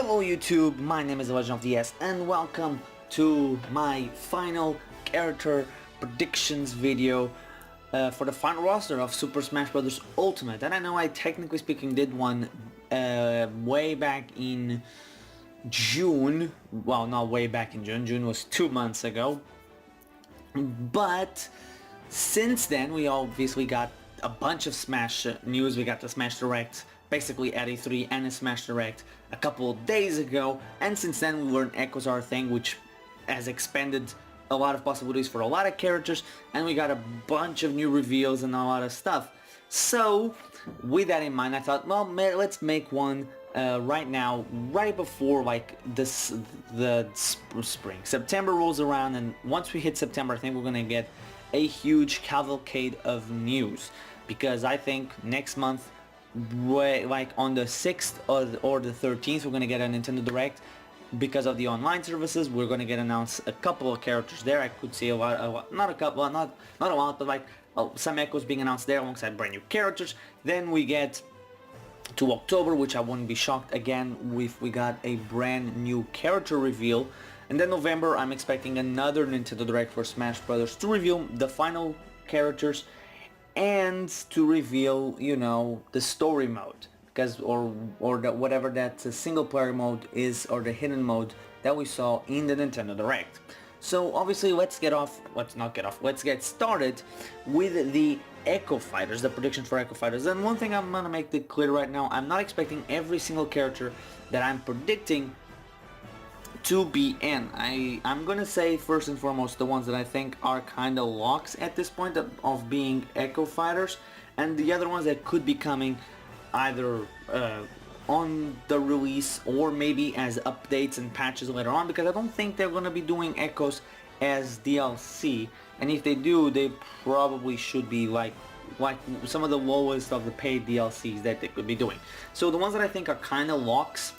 Hello YouTube, my name is The Legend of DS and welcome to my final character predictions video for the final roster of Super Smash Bros. Ultimate. And I know I technically speaking did one way back in June. Well, not way back in June. June was 2 months ago. But since then we obviously got a bunch of Smash news. We got the Smash Direct basically at E3 and a Smash Direct a couple of days ago, and since then we learned Echoes are a thing, which has expanded a lot of possibilities for a lot of characters, and we got a bunch of new reveals and a lot of stuff. So with that in mind, I thought, well, let's make one right now, right before like the spring. September rolls around, and once we hit September, I think we're gonna get a huge cavalcade of news, because I think next month, like on the 6th or the 13th, we're gonna get a Nintendo Direct. Because of the online services, we're gonna get announced a couple of characters there. I could see a lot, not a couple, not a lot, but like some Echoes being announced there alongside brand new characters. Then we get to October, which I wouldn't be shocked again if we got a brand new character reveal. And then November, I'm expecting another Nintendo Direct for Smash Bros. To reveal the final characters and to reveal, you know, the story mode, because or whatever that single player mode is, or the hidden mode that we saw in the Nintendo Direct. So obviously let's get started with the Echo Fighters, the predictions for Echo Fighters. And one thing I'm gonna make it clear right now, I'm not expecting every single character that I'm predicting to be in. I'm gonna say first and foremost the ones that I think are kind of locks at this point of being Echo Fighters, and the other ones that could be coming either on the release or maybe as updates and patches later on, because I don't think they're gonna be doing Echoes as DLC, and if they do, they probably should be like some of the lowest of the paid DLCs that they could be doing. So the ones that I think are kind of locks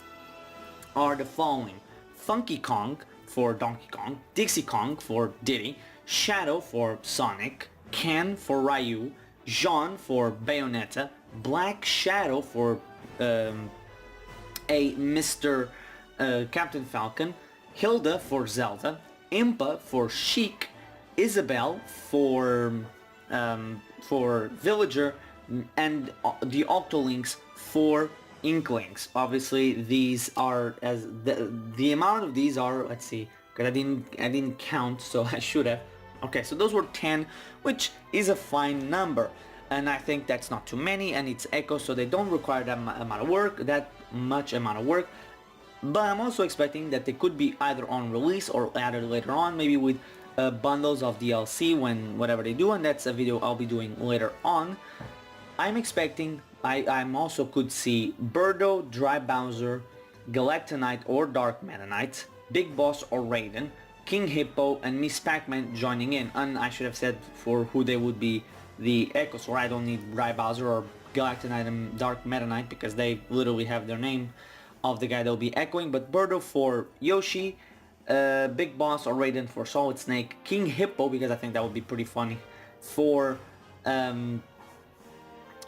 are the following: Funky Kong for Donkey Kong, Dixie Kong for Diddy, Shadow for Sonic, Ken for Ryu, Jean for Bayonetta, Black Shadow for a Mr. Captain Falcon, Hilda for Zelda, Impa for Sheik, Isabelle for Villager, and the Octolinks for Inklings. Obviously these are, as the amount of these are, let's see, because I didn't count, so I should have. Okay, so those were 10, which is a fine number, and I think that's not too many, and it's Echo, so they don't require that much amount of work. But I'm also expecting that they could be either on release or added later on, maybe with bundles of DLC whatever they do, and that's a video I'll be doing later on. I'm expecting, I'm also could see Birdo, Dry Bowser, Galactonite or Dark Meta Knight, Big Boss or Raiden, King Hippo and Miss Pac-Man joining in. And I should have said for who they would be the Echoes, or I don't need Dry Bowser or Galactonite and Dark Meta Knight because they literally have their name of the guy they'll be echoing. But Birdo for Yoshi, Big Boss or Raiden for Solid Snake, King Hippo because I think that would be pretty funny for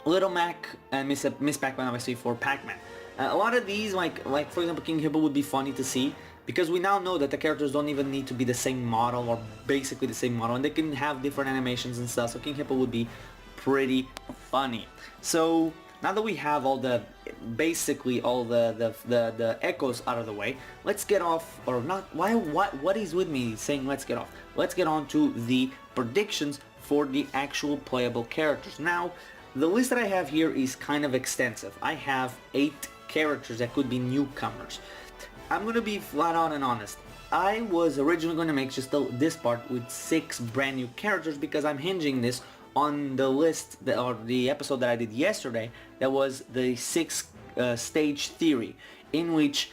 Little Mac, and Miss Pac-Man obviously for Pac-Man. A lot of these, like for example King Hippo, would be funny to see, because we now know that the characters don't even need to be the same model, or basically the same model, and they can have different animations and stuff, so King Hippo would be pretty funny. So now that we have basically all the Echoes out of the way, let's get off, or not, what is with me saying let's get off? Let's get on to the predictions for the actual playable characters. Now, the list that I have here is kind of extensive. I have 8 characters that could be newcomers. I'm gonna be flat out and honest. I was originally gonna make just this part with 6 brand new characters, because I'm hinging this on the list or the episode that I did yesterday. That was the 6 stage theory, in which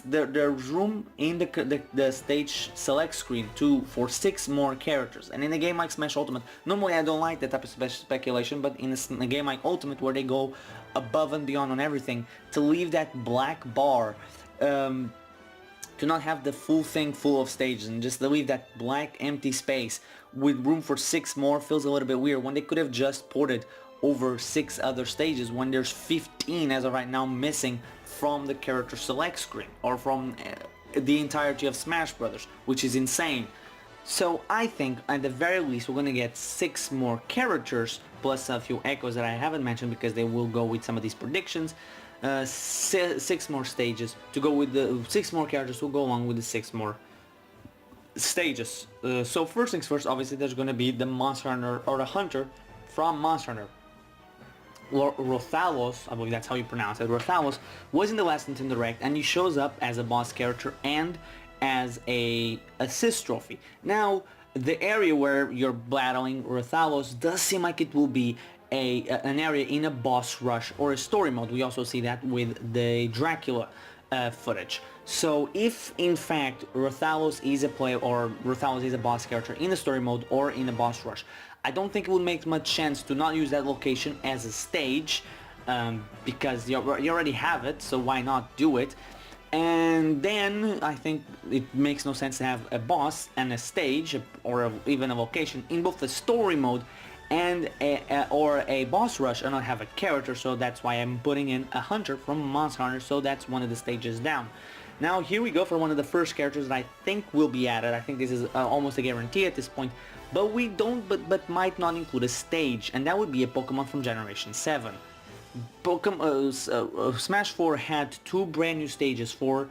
there's room in the stage select screen for 6 more characters. And in a game like Smash Ultimate, normally I don't like that type of speculation, but in a game like Ultimate, where they go above and beyond on everything, to leave that black bar, to not have the full thing full of stages and just leave that black empty space with room for 6 more feels a little bit weird, when they could have just ported over 6 other stages, when there's 15 as of right now missing from the character select screen or from the entirety of Smash Brothers, which is insane. So I think at the very least we're gonna get 6 more characters plus a few echoes that I haven't mentioned because they will go with some of these predictions. 6 more stages to go with the 6 more characters will go along with the 6 more stages. So first things first, obviously there's gonna be the Monster Hunter or the Hunter from Monster Hunter. Rothalos, I believe that's how you pronounce it. Rothalos was in the last Nintendo Direct and he shows up as a boss character and as a assist trophy. Now, the area where you're battling Rothalos does seem like it will be an area in a boss rush or a story mode. We also see that with the Dracula footage. So if in fact Rothalos is a play or Rothalos is a boss character in the story mode or in a boss rush, I don't think it would make much sense to not use that location as a stage because you already have it, so why not do it? And then I think it makes no sense to have a boss and a stage or even a location in both the story mode and or a boss rush and not have a character. So that's why I'm putting in a hunter from Monster Hunter, so that's one of the stages down. Now here we go for one of the first characters that I think will be added. I think this is almost a guarantee at this point, but we don't but might not include a stage, and that would be a Pokemon from Generation 7. Smash 4 had 2 brand new stages for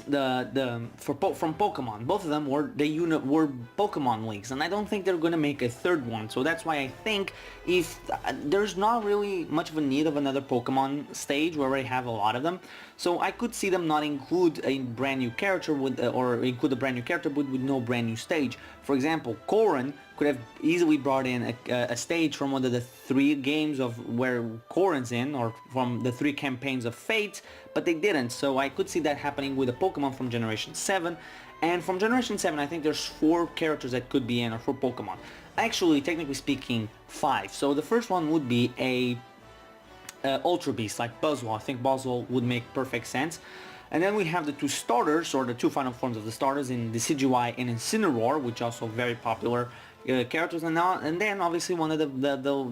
from Pokemon. Both of them were Pokemon links, and I don't think they're gonna make a third one. So that's why I think if there's not really much of a need of another Pokemon stage, we already have a lot of them. So I could see them not include a brand new character or include a brand new character but with no brand new stage. For example, Corrin could have easily brought in a stage from one of the 3 games of where Corrin's in, or from the 3 campaigns of Fate, but they didn't. So I could see that happening with a Pokemon from Generation 7. And from Generation 7 I think there's 4 characters that could be in, or 4 Pokemon. Actually, technically speaking, 5. So the first one would be a Ultra Beast like Buzzwole. I think Buzzwole would make perfect sense. And then we have the 2 starters, or the 2 final forms of the starters in Decidueye and Incineroar, which are also very popular characters. And then obviously one of the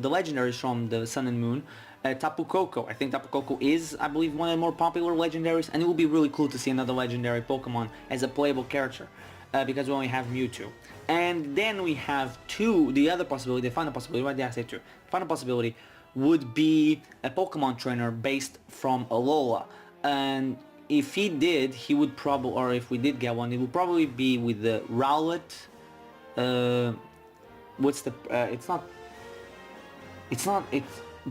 legendaries from the Sun and Moon, Tapu Koko. I think Tapu Koko is, I believe, one of the more popular legendaries, and it will be really cool to see another legendary Pokemon as a playable character, because we only have Mewtwo. And then we have the other possibility, the final possibility, why did I say 2? Final possibility would be a Pokemon trainer based from Alola. And if he did, he would probably, or if we did get one, it would probably be with the Rowlet. What's the? It's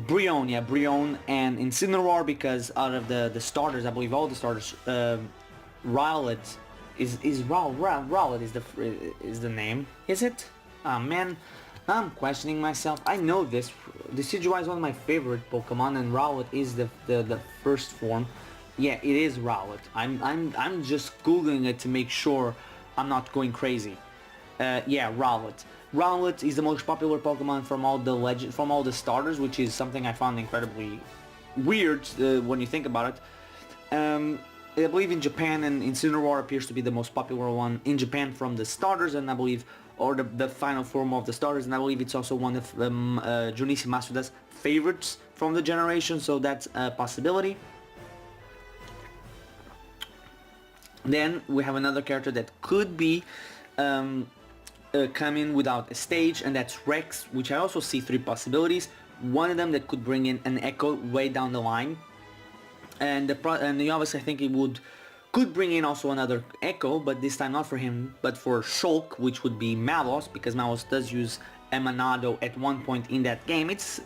Brionne, yeah, Brionne and Incineroar, because out of the starters, I believe all the starters, Rowlet Rowlet is the name. Is it? Oh man, I'm questioning myself. I know this. Decidueye is one of my favorite Pokemon, and Rowlet is the first form. Yeah, it is Rowlet. I'm just googling it to make sure I'm not going crazy. Yeah, Rowlet. Rowlet is the most popular Pokemon from all the starters, which is something I found incredibly weird when you think about it. I believe in Japan, and Incineroar appears to be the most popular one in Japan from the starters, and I believe, or the final form of the starters, and I believe it's also one of Junichi Masuda's favorites from the generation, so that's a possibility. Then we have another character that could be come in without a stage, and that's Rex, which I also see 3 possibilities. One of them that could bring in an Echo way down the line, and obviously I think it could bring in also another Echo, but this time not for him, but for Shulk, which would be Malos, because Malos does use a Monado at one point in that game. It's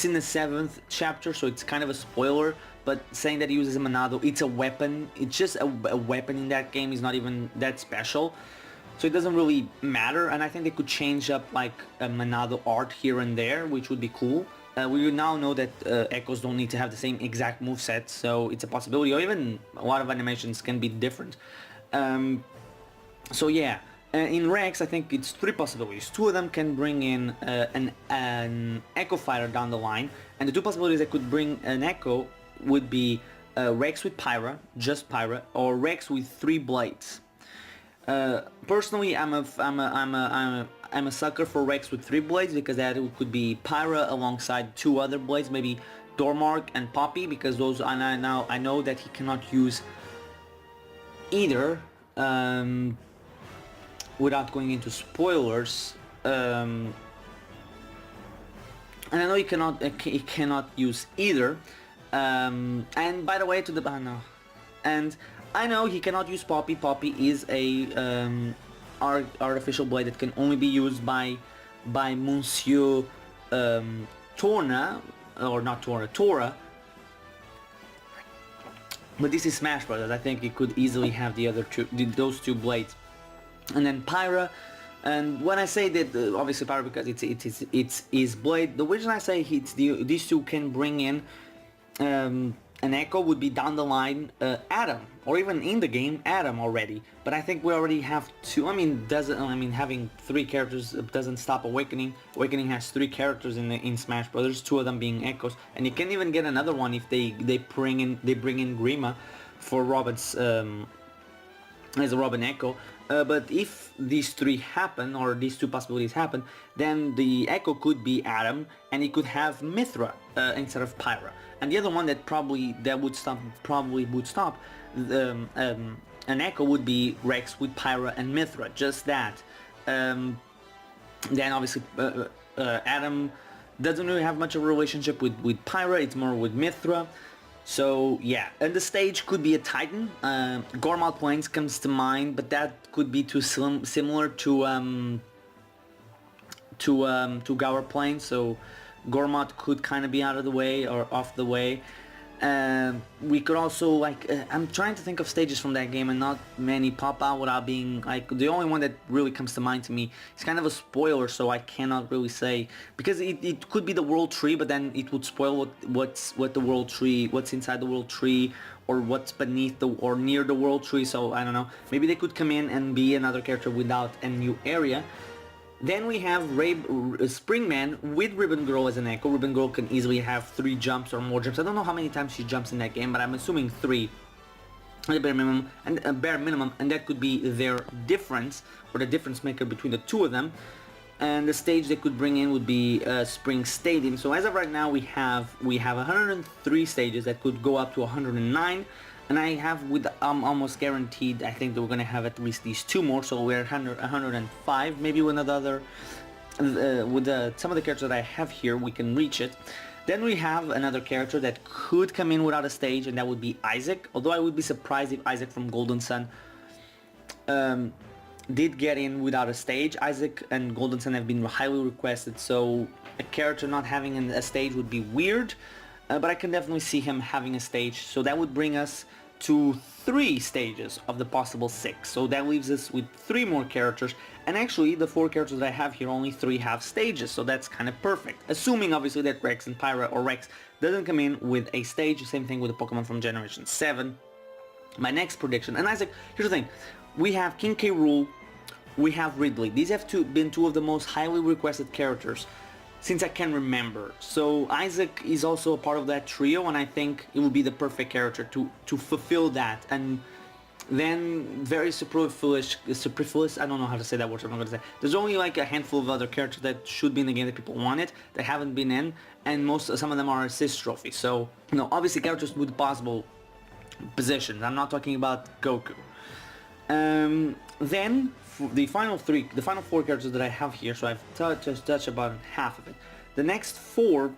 in the 7th chapter, so it's kind of a spoiler, but saying that he uses a Monado, it's a weapon. It's just a weapon in that game. Is not even that special, so it doesn't really matter. And I think they could change up like a Monado art here and there, which would be cool. We now know that Echoes don't need to have the same exact moveset, so it's a possibility, or even a lot of animations can be different. So yeah, in Rex I think it's 3 possibilities. 2 of them can bring in an Echo Fighter down the line, and the 2 possibilities that could bring an Echo would be Rex with Pyra, just Pyra, or Rex with 3 blades. Personally, I'm a sucker for Rex with 3 blades, because that could be Pyra alongside 2 other blades, maybe Dormark and Poppy, because those, and I know that he cannot use either, without going into spoilers. And I know he cannot use either. And by the way, to the no, and I know he cannot use Poppy. Poppy is a artificial blade that can only be used by Monsieur Torna, or not Torna, Tora. But this is Smash Brothers. I think he could easily have those two blades, and then Pyra. And when I say that, obviously Pyra, because it's his blade. The reason I say these two can bring in an Echo would be down the line Adam, or even in the game Adam already. But I think we already have 2. Having 3 characters doesn't stop Awakening. Awakening has 3 characters in Smash Brothers, 2 of them being Echoes, and you can even get another one if they bring in Grima for Robin's as a Robin Echo. But if these 3 happen, or these 2 possibilities happen, then the Echo could be Adam, and he could have Mithra instead of Pyra. And the other one that would stop an Echo would be Rex with Pyra and Mithra. Just that. Then obviously Adam doesn't really have much of a relationship with Pyra. It's more with Mithra. So yeah, and the stage could be a Titan. Gormal Plains comes to mind, but that could be too similar to Gower Plains. So Gormott could kind of be out of the way, or off the way. We could also, I'm trying to think of stages from that game, and not many pop out without being, the only one that really comes to mind to me is kind of a spoiler, so I cannot really say, because it could be the World Tree, but then it would spoil what's the World Tree, what's inside the World Tree, or what's beneath or near the World Tree. So I don't know, maybe they could come in and be another character without a new area. Then we have Springman with Ribbon Girl as an Echo. Ribbon Girl can easily have 3 jumps or more jumps. I don't know how many times she jumps in that game, but I'm assuming 3 at the bare minimum, and that could be their difference, or the difference maker between the 2 of them. And the stage they could bring in would be Spring Stadium. So as of right now, we have 103 stages that could go up to 109. And I have, almost guaranteed, I think that we're going to have at least these 2 more, so we're 105, maybe with another, with some of the characters that I have here, we can reach it. Then we have another character that could come in without a stage, and that would be Isaac, although I would be surprised if Isaac from Golden Sun did get in without a stage. Isaac and Golden Sun have been highly requested, so a character not having a stage would be weird, but I can definitely see him having a stage, so that would bring us to 3 stages of the possible 6. So that leaves us with 3 more characters, and actually the 4 characters that I have here, only 3 have stages, so that's kind of perfect. Assuming obviously that Rex and Pyra, or Rex, doesn't come in with a stage. Same thing with the Pokemon from Generation 7. My next prediction, and Isaac, here's the thing, we have King K. Rool, we have Ridley. These have been 2 of the most highly requested characters since I can remember. So Isaac is also a part of that trio, and I think it would be the perfect character to fulfill that. And then very superfluous, I don't know how to say that word, so I'm not gonna say. There's only like a handful of other characters that should be in the game that people wanted, that haven't been in, and some of them are assist trophies. So, obviously characters with possible positions. I'm not talking about Goku. Then the final 4 characters that I have here, so I've just touched about half of it. The next 4,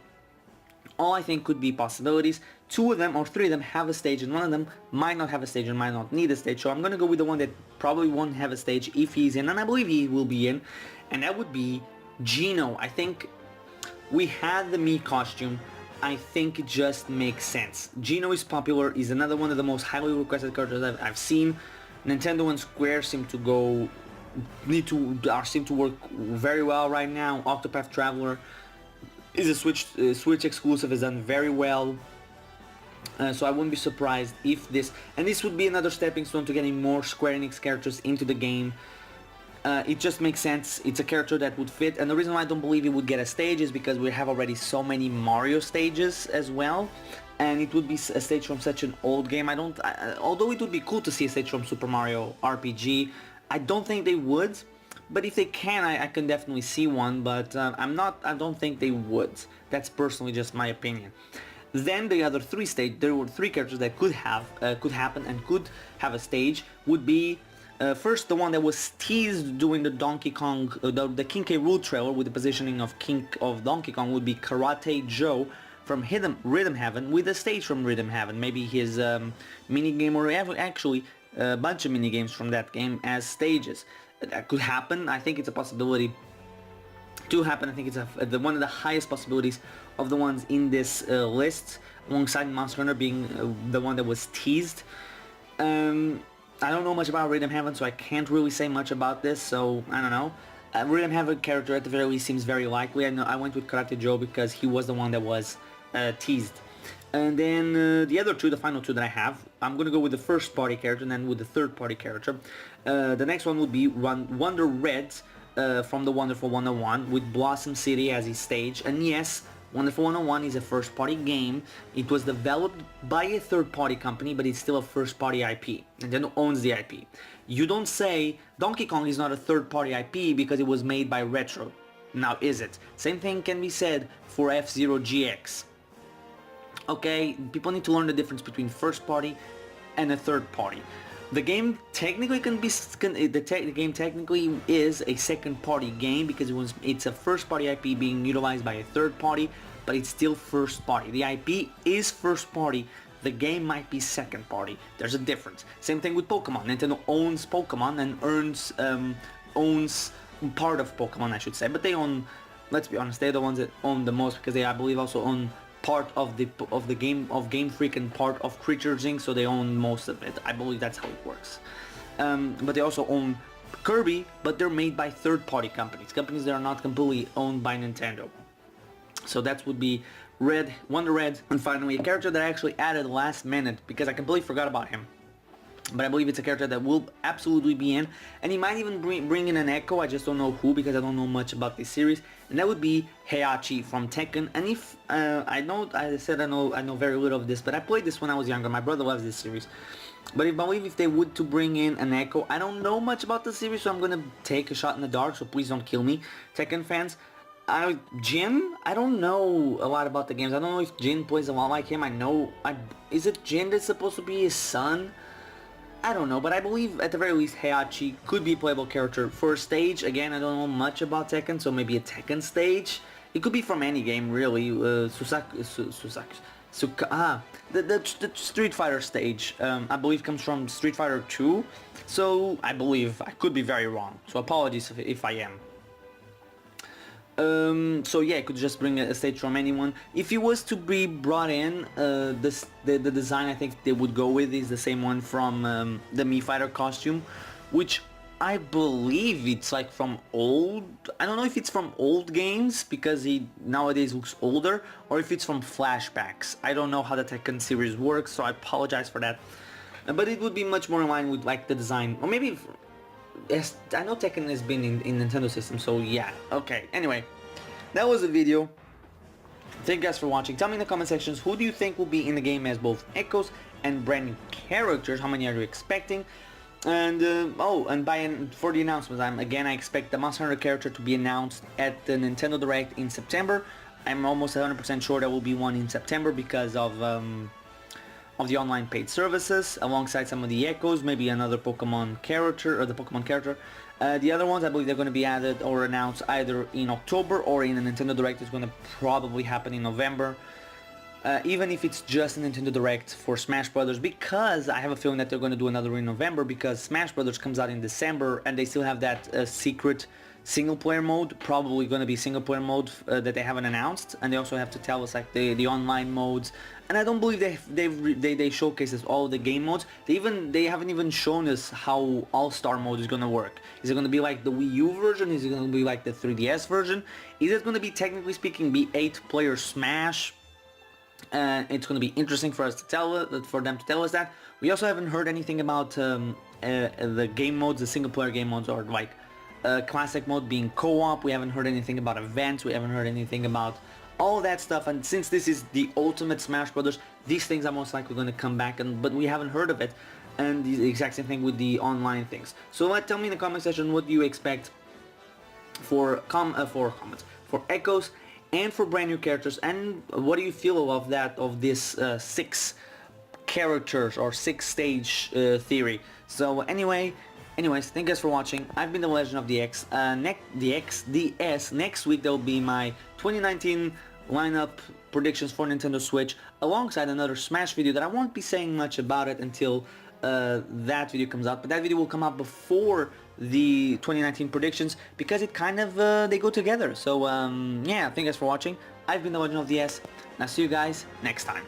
all I think could be possibilities. 2 of them or 3 of them have a stage, and 1 of them might not have a stage and might not need a stage. So I'm gonna go with the one that probably won't have a stage if he's in, and I believe he will be in, and that would be Geno. I think we had the Mii costume. I think it just makes sense. Geno is popular. He's another one of the most highly requested characters I've seen. Nintendo and Square seem to work very well right now. Octopath Traveler is a Switch exclusive, has done very well. So I wouldn't be surprised if this would be another stepping stone to getting more Square Enix characters into the game. It just makes sense. It's a character that would fit, and the reason why I don't believe it would get a stage is because we have already so many Mario stages as well, and it would be a stage from such an old game. Although it would be cool to see a stage from Super Mario RPG, I don't think they would, but if they can, I can definitely see one, but I don't think they would. That's personally just my opinion. Then the other three there were three characters that could happen and could have a stage, would be first the one that was teased during the Donkey Kong, the King K. Rool trailer with the positioning of Donkey Kong, would be Karate Joe from Rhythm Heaven, with a stage from Rhythm Heaven, maybe his minigame, or actually a bunch of minigames from that game as stages. That could happen. I think it's a possibility to happen. I think it's one of the highest possibilities of the ones in this list, alongside Monster Hunter being the one that was teased. I don't know much about Rhythm Heaven, so I can't really say much about this, so I don't know. Rhythm Heaven character at the very least seems very likely. I went with Karate Joe because he was the one that was teased. And then the other two, the final two that I have, I'm going to go with the first party character and then with the third party character. The next one would be Wonder Red from the Wonderful 101 with Blossom City as his stage. And yes, Wonderful 101 is a first party game. It was developed by a third party company, but it's still a first party IP. Nintendo owns the IP. You don't say Donkey Kong is not a third party IP because it was made by Retro. Now is it? Same thing can be said for F-Zero GX. Okay, people need to learn the difference between first party and a third party. The game technically the game technically is a second party game because it's a first party IP being utilized by a third party, but it's still first party. The IP is first party. The game might be second party. There's a difference. Same thing with Pokemon. Nintendo owns Pokemon and owns part of Pokemon, I should say, but they own. Let's be honest, they're the ones that own the most because they, I believe, also own part of the Game Freak and part of Creatures Inc. So they own most of it. I believe that's how it works. But they also own Kirby, but they're made by third-party companies that are not completely owned by Nintendo. So that would be Wonder Red, and finally a character that I actually added last minute because I completely forgot about him. But I believe it's a character that will absolutely be in, and he might even bring in an Echo. I just don't know who because I don't know much about this series, and that would be Heihachi from Tekken. And if I know very little of this, but I played this when I was younger. My brother loves this series. But I believe if they would to bring in an Echo, I don't know much about the series, so I'm gonna take a shot in the dark. So please don't kill me, Tekken fans. Jin, I don't know a lot about the games. I don't know if Jin plays a lot like him. Is it Jin that's supposed to be his son? I don't know, but I believe at the very least Heihachi could be a playable character for a stage. Again, I don't know much about Tekken, so maybe a Tekken stage. It could be from any game, really. The Street Fighter stage, I believe, comes from Street Fighter 2. So I believe I could be very wrong. So apologies if I am. So yeah, I could just bring a stage from anyone. If he was to be brought in, the design I think they would go with is the same one from the Mii Fighter costume, which I believe it's like from old. I don't know if it's from old games because he nowadays looks older, or if it's from flashbacks. I don't know how the Tekken series works, so I apologize for that. But it would be much more in line with like the design, or maybe. Yes, I know Tekken has been in Nintendo system, so yeah. Okay, anyway, that was the video. Thank you guys for watching. Tell me in the comment sections who do you think will be in the game as both echoes and brand new characters. How many are you expecting? And for the announcements, I expect the Monster Hunter character to be announced at the Nintendo Direct in September. I'm almost 100% sure there will be one in September because of the online paid services, alongside some of the echoes, maybe another Pokemon character, or the Pokemon character. The other ones, I believe they're going to be added or announced either in October or in a Nintendo Direct. It's going to probably happen in November. Even if it's just a Nintendo Direct for Smash Brothers, because I have a feeling that they're going to do another in November, because Smash Brothers comes out in December and they still have that secret single player mode, probably going to be single player mode that they haven't announced, and they also have to tell us like the online modes, and I don't believe they showcase us all the game modes. They haven't even shown us how All-Star mode is going to work. Is it going to be like the Wii U version? Is it going to be like the 3DS version? Is it going to be, technically speaking, be 8-player Smash? It's going to be interesting for them to tell us that. We also haven't heard anything about the game modes, the single player game modes, or like classic mode being co-op. We haven't heard anything about events. We haven't heard anything about all that stuff. And since this is the ultimate Smash Brothers, these things are most likely going to come back. But we haven't heard of it. and the exact same thing with the online things. So tell me in the comment section what do you expect for comments, for echoes, and for brand new characters, and what do you feel of that, of this 6 characters or 6 stage theory. So anyways, thank you guys for watching. I've been the Legend of the X. Next week there will be my 2019 lineup predictions for Nintendo Switch, alongside another Smash video that I won't be saying much about it until that video comes out, but that video will come out before the 2019 predictions, because it kind of they go together. So yeah, thank you guys for watching. I've been the Legend of the S, and I'll see you guys next time.